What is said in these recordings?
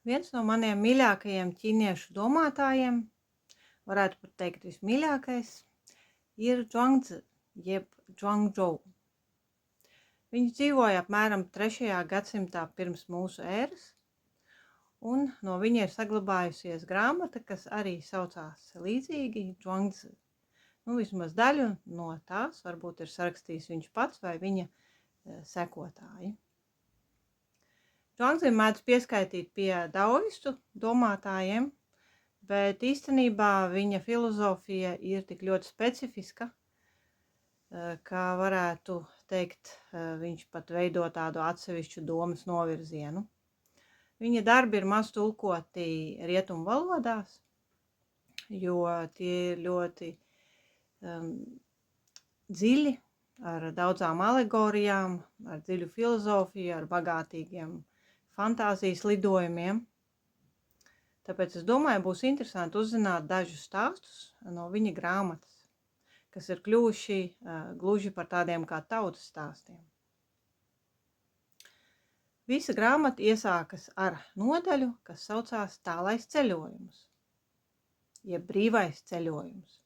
Viens no maniem mīļākajiem ķīniešu domātājiem, varētu pat teikt vismīļākais, ir Zhuangzi, jeb Zhuangzhou. Viņš dzīvoja apmēram 3. gadsimtā pirms mūsu ēras, un no viņa ir saglabājusies grāmata, kas arī saucās līdzīgi Zhuangzi. Vismaz daļu no tās varbūt ir sarakstījis viņš pats vai viņa sekotāji. Zhuangzi mēdz pieskaitīt pie daoistu domātājiem, bet īstenībā viņa filozofija ir tik ļoti specifiska, kā varētu teikt, viņš pat veido tādu atsevišķu domas novirzienu. Viņa darbi ir maz tulkoti rietumu valodās, jo tie ir ļoti dziļi, ar daudzām alegorijām, ar dziļu filozofiju, ar bagātīgiem fantāzijas lidojumiem. Tāpēc es domāju, būs interesanti uzzināt dažus stāstus no viņa grāmatas, kas ir kļuvuši gluži par tādiem kā tautas stāstiem. Visa grāmata iesākas ar nodaļu, kas saucās Tālais ceļojums, jeb brīvais ceļojums.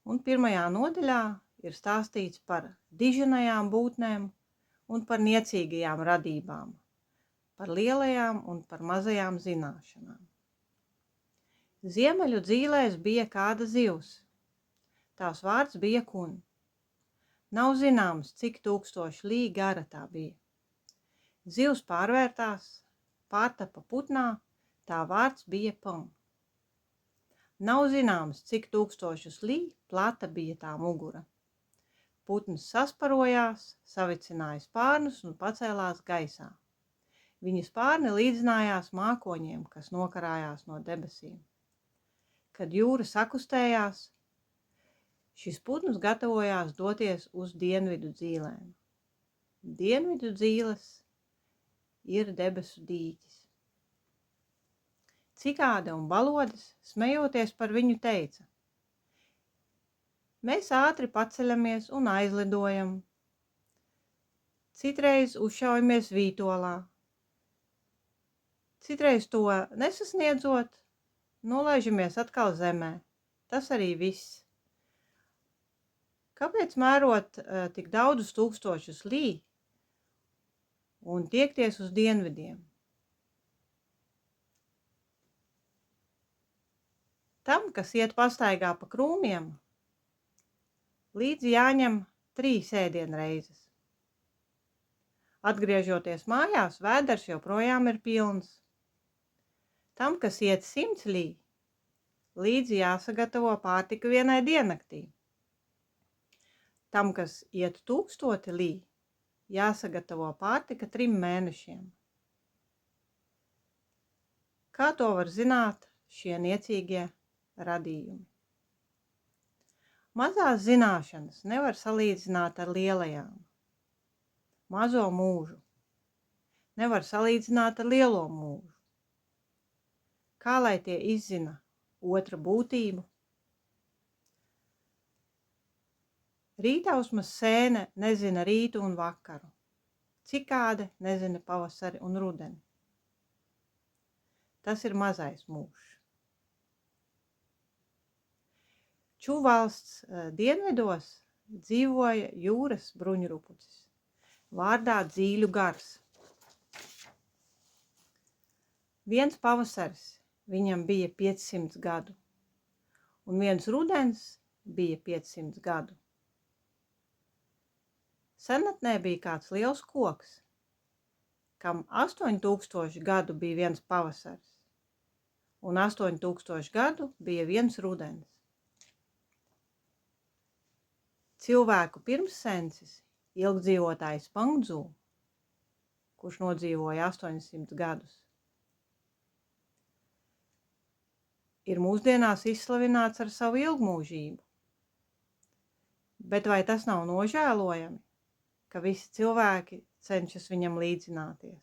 Un pirmajā nodaļā ir stāstīts par diženajām būtnēm un par niecīgajām radībām, par lielajām un par mazajām zināšanām. Ziemeļu dzīlēs bija kāda zivs. Tās vārds bija Kun. Nav zināms, cik 1000 lī gara tā bija. Zivs pārvērtās, pārtapa putnā, tā vārds bija Pang. Nav zināms, cik 1000 lī plata bija tā mugura. Putns sasparojās, savicināja spārnus un pacēlās gaisā. Viņa spārni līdzinājās mākoņiem, kas nokarājās no debesīm. Kad jūra sakustējās, šis putns gatavojās doties uz dienvidu dzīlēm. Dienvidu dzīles ir debesu dīķis. Cikāde un balodis, smejoties par viņu, teica: mēs ātri paceļamies un aizlidojam. Citreiz uzšaujamies vītolā. Citreiz to nesasniedzot, nolaižamies atkal zemē. Tas arī viss. Kāpēc mērot tik daudzus 1000 lī un tiekties uz dienvidiem? Tam, kas iet pastaigā pa krūmiem, līdzi jāņem 3 ēdienreizes. Atgriežoties mājās, vēders joprojām ir pilns. Tam, kas iet 100 lī, līdzi jāsagatavo pārtika vienai diennaktī. Tam, kas iet 1000 lī, jāsagatavo pārtika 3 mēnešiem. Kā to var zināt šie niecīgie radījumi? Mazās zināšanas nevar salīdzināt ar lielajām. Mazo mūžu nevar salīdzināt ar lielo mūžu. Kā lai tie izzina otra būtību? Rītausmas sēne nezina rītu un vakaru. Cikāde nezina pavasari un rudeni. Tas ir mazais mūžs. Ču valsts dienvidos dzīvoja jūras bruņurupucis, vārdā Dzīļu gars. Viens pavasaris viņam bija 500 gadu, un viens rudens bija 500 gadu. Senatnē bija kāds liels koks, kam 8000 gadu bija viens pavasaris, un 8000 gadu bija viens rudens. Cilvēku pirmssensis, ilgdzīvotājs Pangdzu, kurš nodzīvoja 800 gadus, ir mūsdienās izslavināts ar savu ilgmūžību. Bet vai tas nav nožēlojami, ka visi cilvēki cenšas viņam līdzināties?